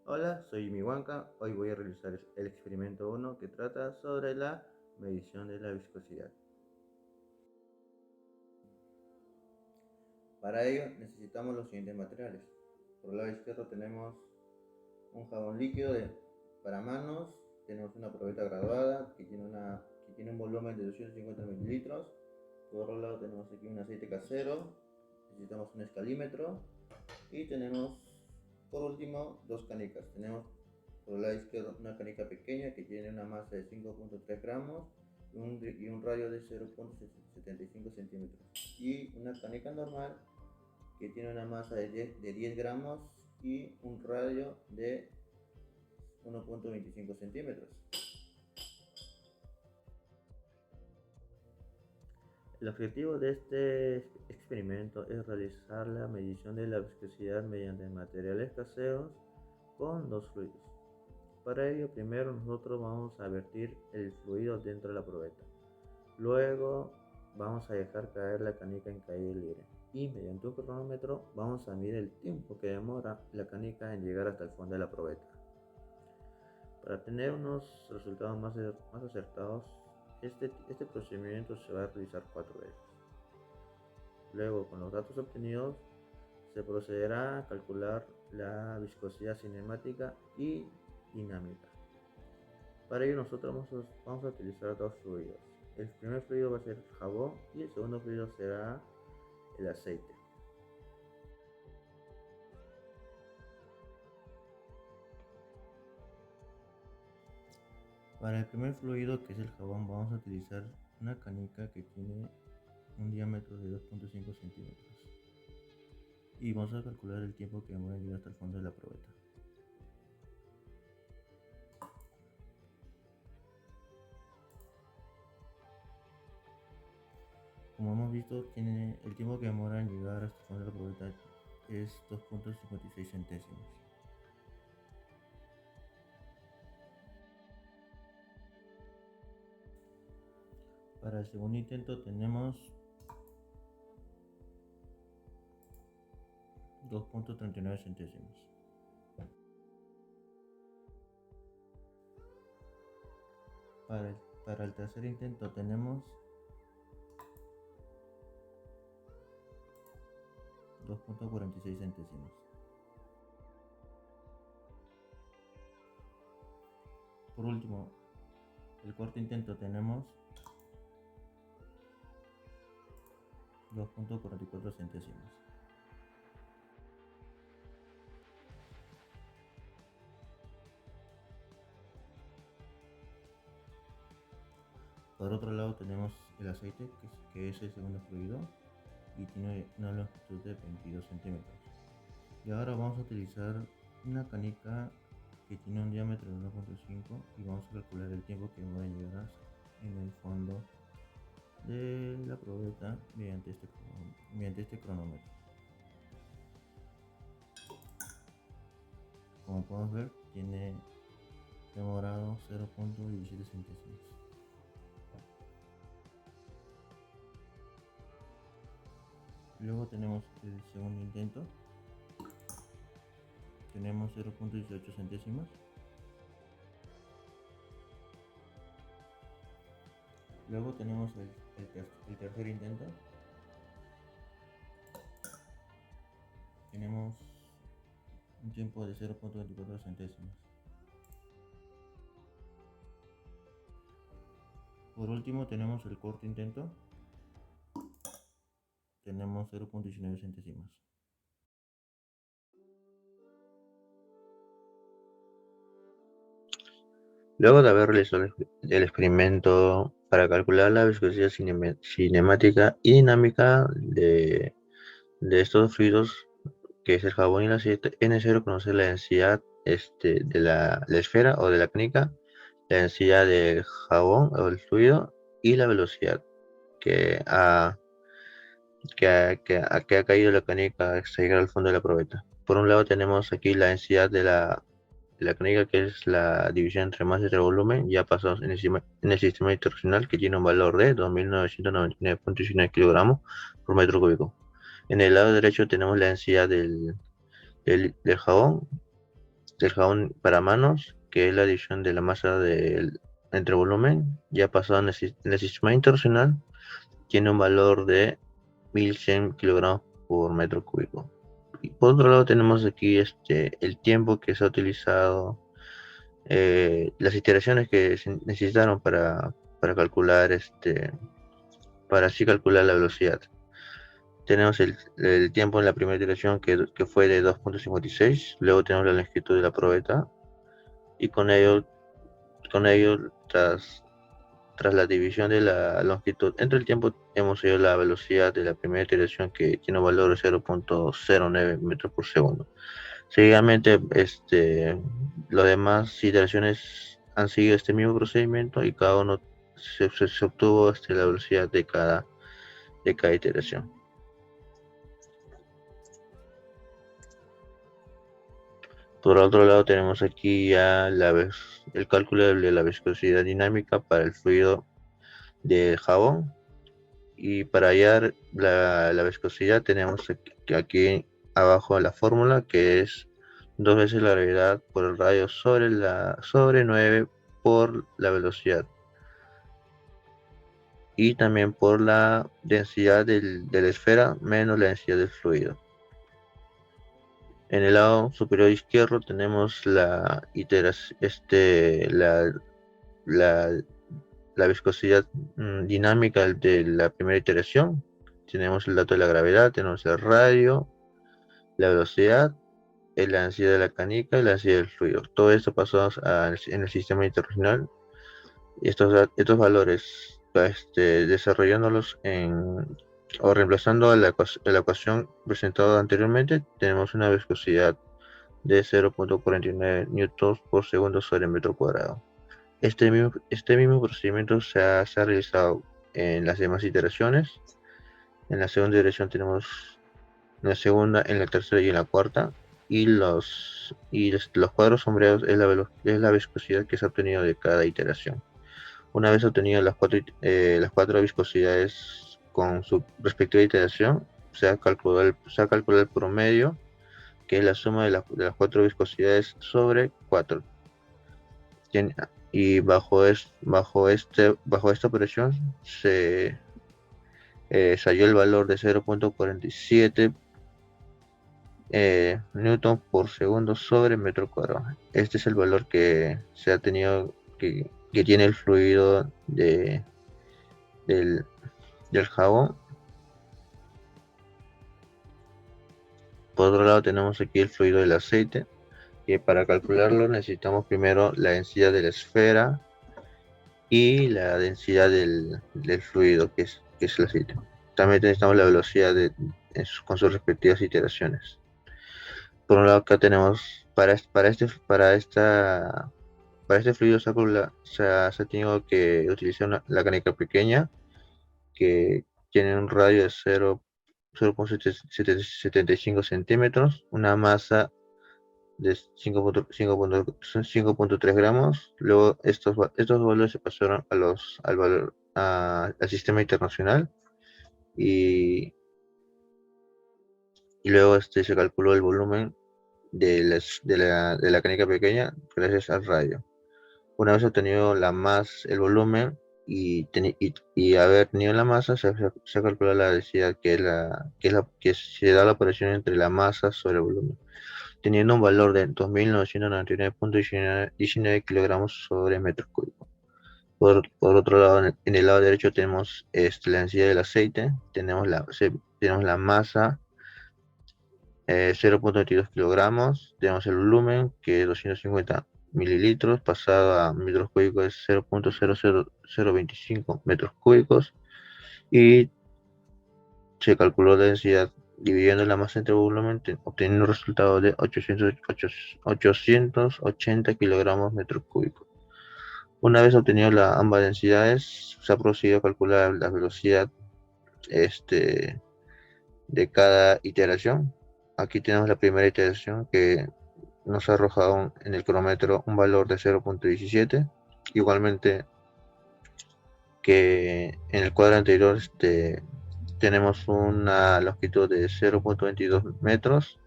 Hola, soy Miwanka. Hoy voy a realizar el experimento 1 que trata sobre la medición de la viscosidad. Para ello necesitamos los siguientes materiales. Por el lado izquierdo tenemos un jabón líquido para manos, tenemos una probeta graduada que tiene un volumen de 250 mililitros. Por otro lado tenemos aquí un aceite casero, necesitamos un escalímetro y tenemos por último dos canicas. Tenemos por el lado izquierdo una canica pequeña que tiene una masa de 5.3 gramos y un radio de 0.75 centímetros. Y una canica normal que tiene una masa de 10 gramos y un radio de 1.25 centímetros. El objetivo de este experimento es realizar la medición de la viscosidad mediante materiales caseros con dos fluidos. Para ello, primero nosotros vamos a vertir el fluido dentro de la probeta. Luego vamos a dejar caer la canica en caída libre y mediante un cronómetro vamos a medir el tiempo que demora la canica en llegar hasta el fondo de la probeta. Para tener unos resultados más acertados, este procedimiento se va a realizar 4 veces. Luego, con los datos obtenidos, se procederá a calcular la viscosidad cinemática y dinámica. Para ello nosotros vamos a utilizar dos fluidos. El primer fluido va a ser el jabón y el segundo fluido será el aceite. Para el primer fluido, que es el jabón, vamos a utilizar una canica que tiene un diámetro de 2.5 centímetros y vamos a calcular el tiempo que demora en llegar hasta el fondo de la probeta. Como hemos visto, el tiempo que demora en llegar hasta el fondo de la probeta es 2.56 centésimos. Para el segundo intento tenemos 2.39 centésimos. Para el tercer intento tenemos 2.46 centésimos. Por último, el cuarto intento tenemos 2.44 centésimos. Por otro lado tenemos el aceite, que es el segundo fluido y tiene una longitud de 22 centímetros. Y ahora vamos a utilizar una canica que tiene un diámetro de 1.5 y vamos a calcular el tiempo que demora en llegar en el fondo de la probeta mediante este cronómetro. Como podemos ver, tiene demorado 0.17 centésimos. Luego tenemos el segundo intento. Tenemos 0.18 centésimos. Luego tenemos el tercer intento. Tenemos un tiempo de 0.24 centésimos. Por último tenemos el cuarto intento. Tenemos 0.19 centésimos. Luego de haber realizado el experimento para calcular la viscosidad cinemática y dinámica de estos fluidos, que es el jabón y el aceite, es necesario conocer la densidad de la esfera o de la canica, la densidad del jabón o el fluido y la velocidad que ha caído la canica hasta llegar al fondo de la probeta. Por un lado tenemos aquí la densidad de la canica, que es la división entre masa y volumen, ya pasamos en el sistema internacional, que tiene un valor de 2.999.19 kilogramos por metro cúbico. En el lado derecho tenemos la densidad del jabón, del jabón para manos, que es la división de la masa entre volumen, ya pasado en el sistema internacional, tiene un valor de 1100 kilogramos por metro cúbico. Y por otro lado tenemos aquí el tiempo que se ha utilizado, las iteraciones que se necesitaron para calcular para así calcular la velocidad. Tenemos el tiempo en la primera iteración que fue de 2.56, luego tenemos la longitud de la probeta y con ello tras la división de la longitud entre el tiempo hemos ido la velocidad de la primera iteración que tiene un valor de 0.09 metros por segundo. Seguidamente, las demás iteraciones han seguido este mismo procedimiento y cada uno se obtuvo la velocidad de cada iteración. Por otro lado, tenemos aquí ya el cálculo de la viscosidad dinámica para el fluido de jabón. Y para hallar la viscosidad tenemos aquí abajo la fórmula, que es 2 veces la gravedad por el radio sobre 9 por la velocidad. Y también por la densidad de la esfera menos la densidad del fluido. En el lado superior izquierdo tenemos la la, la viscosidad dinámica de la primera iteración. Tenemos el dato de la gravedad, tenemos el radio, la velocidad, la densidad de la canica y la densidad del fluido. Todo esto pasó en el sistema internacional. Y estos valores, desarrollándolos o reemplazando la ecuación presentada anteriormente, tenemos una viscosidad de 0.49 newtons por segundo sobre metro cuadrado. Este mismo procedimiento se ha realizado en las demás iteraciones. En la segunda iteración tenemos en la segunda, en la tercera y en la cuarta. Y los cuadros sombreados es la viscosidad que se ha obtenido de cada iteración. Una vez obtenidas las cuatro viscosidades con su respectiva iteración, se ha calculado el promedio, que es la suma de las cuatro viscosidades sobre 4. Y bajo esta operación se halló el valor de 0.47 newton por segundo sobre metro cuadrado. Este es el valor que se ha tenido, que tiene el fluido del, del jabón. Por otro lado tenemos aquí el fluido del aceite, que para calcularlo necesitamos primero la densidad de la esfera y la densidad del fluido, que es el aceite. También necesitamos la velocidad con sus respectivas iteraciones. Por un lado acá tenemos para este fluido se ha tenido que utilizar la canica pequeña, que tiene un radio de 0.75 centímetros, una masa de 5.3 gramos. Luego estos valores se pasaron al sistema internacional y luego se calculó el volumen de la canica pequeña gracias al radio. Una vez obtenido el volumen y haber tenido la masa, se calcula la densidad, que se da la operación entre la masa sobre el volumen, teniendo un valor de 2.999.19 kilogramos sobre metro cúbico. Por otro lado, en el lado derecho tenemos la densidad del aceite, tenemos la masa, 0.22 kilogramos, tenemos el volumen, que es 250 mililitros, pasado a metros cúbicos es 0.00025 metros cúbicos, y se calculó la densidad dividiendo la masa entre volumen, obteniendo un resultado de 880 kilogramos metros cúbicos. Una vez obtenido ambas densidades, se ha procedido a calcular la velocidad de cada iteración. Aquí tenemos la primera iteración, que nos ha arrojado en el cronómetro un valor de 0.17, igualmente que en el cuadro anterior tenemos una longitud de 0.22 metros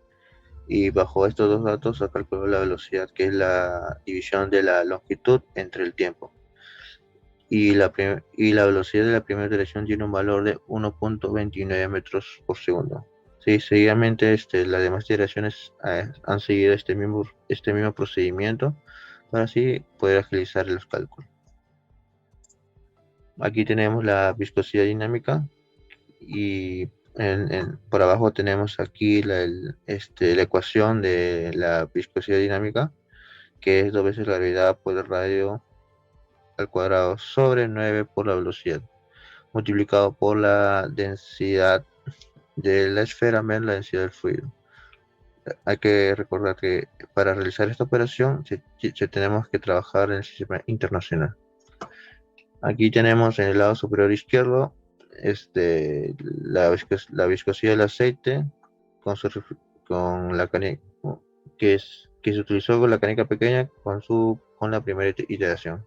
y bajo estos dos datos se calculó la velocidad, que es la división de la longitud entre el tiempo. Y la velocidad de la primera iteración tiene un valor de 1.29 metros por segundo. Sí, seguidamente las demás iteraciones han seguido este mismo procedimiento para así poder agilizar los cálculos. Aquí tenemos la viscosidad dinámica y por abajo tenemos aquí la ecuación de la viscosidad dinámica, que es 2 veces la gravedad por el radio al cuadrado sobre 9 por la velocidad, multiplicado por la densidad de la esfera menos la densidad del fluido. Hay que recordar que para realizar esta operación se tenemos que trabajar en el sistema internacional. Aquí tenemos en el lado superior izquierdo la viscosidad del aceite con, con la canica que se utilizó con la canica pequeña con la primera iteración.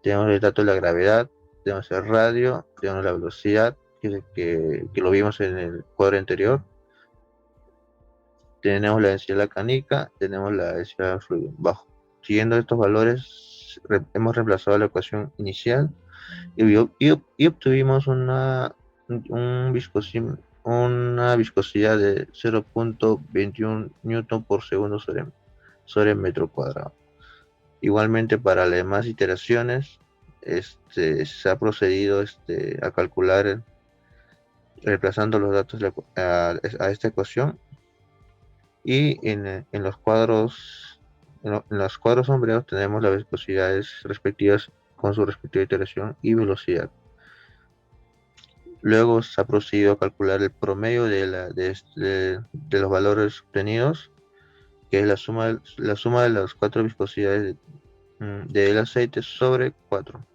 Tenemos el dato de la gravedad, tenemos el radio, tenemos la velocidad, que lo vimos en el cuadro anterior. Tenemos la densidad de la canica, tenemos la densidad del fluido bajo. Siguiendo estos valores, hemos reemplazado la ecuación inicial y obtuvimos una viscosidad de 0.21 newton por segundo sobre metro cuadrado. Igualmente, para las demás iteraciones, se ha procedido a calcular, reemplazando los datos a esta ecuación, y en los cuadros sombreados tenemos las viscosidades respectivas con su respectiva iteración y velocidad. Luego se ha procedido a calcular el promedio de los valores obtenidos, que es la suma de las 4 viscosidades del aceite sobre 4.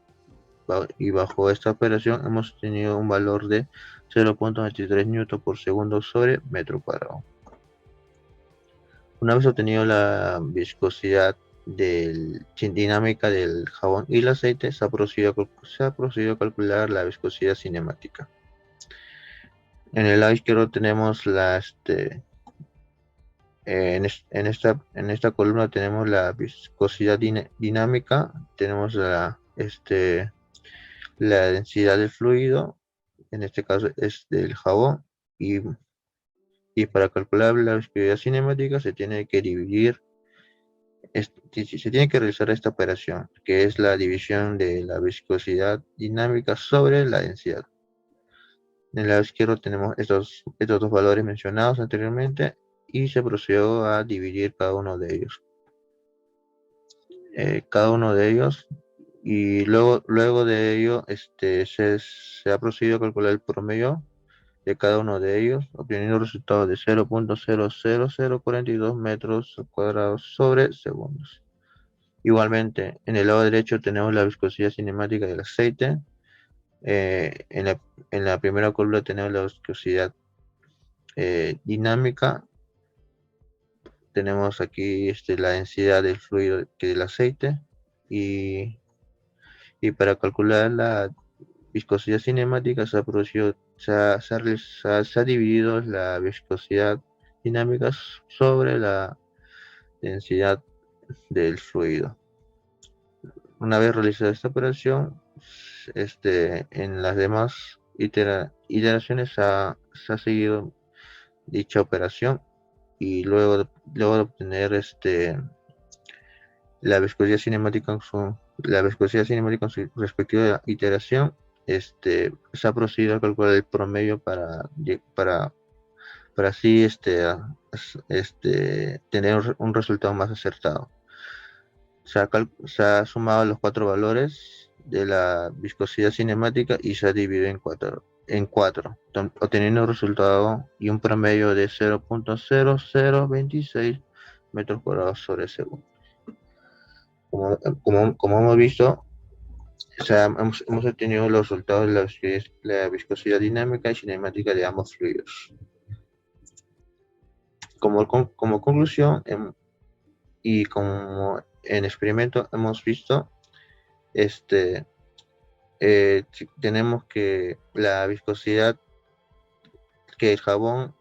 Y bajo esta operación hemos tenido un valor de 0.23 newton por segundo sobre metro cuadrado. Una vez obtenido la viscosidad dinámica del jabón y el aceite, se ha procedido a calcular la viscosidad cinemática. En el lado izquierdo tenemos en esta columna tenemos la viscosidad dinámica, tenemos la densidad del fluido, en este caso es del jabón, y para calcular la viscosidad cinemática se tiene que realizar esta operación, que es la división de la viscosidad dinámica sobre la densidad. En el lado izquierdo tenemos estos dos valores mencionados anteriormente y se procedió a dividir cada uno de ellos. Y luego de ello se ha procedido a calcular el promedio de cada uno de ellos, obteniendo resultados de 0.00042 metros cuadrados sobre segundos. Igualmente, en el lado derecho tenemos la viscosidad cinemática del aceite. En la primera columna tenemos la viscosidad dinámica. Tenemos aquí la densidad del fluido que del aceite, y para calcular la viscosidad cinemática se ha dividido la viscosidad dinámica sobre la densidad del fluido. Una vez realizada esta operación, en las demás iteraciones se ha seguido dicha operación, y luego de obtener la viscosidad cinemática con su respectiva iteración, se ha procedido a calcular el promedio para así tener un resultado más acertado. Se ha sumado los 4 valores de la viscosidad cinemática y se ha dividido en cuatro, obteniendo un resultado y un promedio de 0.0026 metros cuadrados sobre segundo. Como hemos visto, hemos obtenido los resultados de la viscosidad dinámica y cinemática de ambos fluidos. Como conclusión, y como en experimento hemos visto, tenemos que la viscosidad que el jabón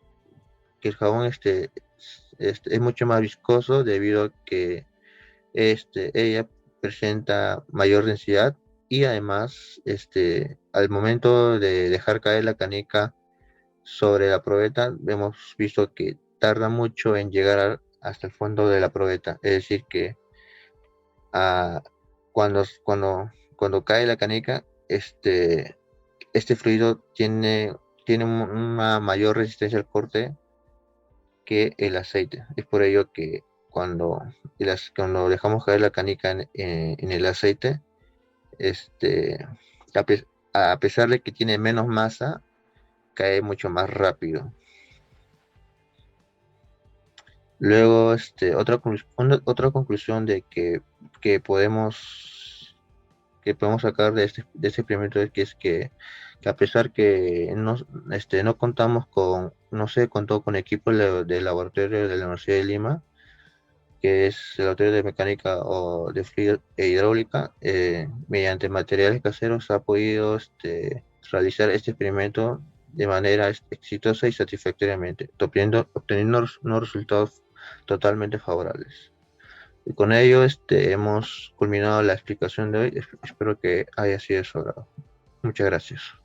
es mucho más viscoso debido a que ella presenta mayor densidad y además al momento de dejar caer la canica sobre la probeta, hemos visto que tarda mucho en llegar hasta el fondo de la probeta. Es decir, que ah, cuando cae la canica, este fluido tiene una mayor resistencia al corte que el aceite. Es por ello que cuando dejamos caer la canica en el aceite, este, a, pe- a pesar de que tiene menos masa, cae mucho más rápido. Luego, otra conclusión que podemos, que podemos sacar de este experimento que a pesar que no contamos con, no se contó con equipo de laboratorio de la Universidad de Lima, que es el laboratorio de mecánica o de fluido e hidráulica, mediante materiales caseros ha podido realizar este experimento de manera exitosa y satisfactoriamente, obteniendo unos resultados totalmente favorables. Y con ello hemos culminado la explicación de hoy. Espero que haya sido de su agrado. Muchas gracias.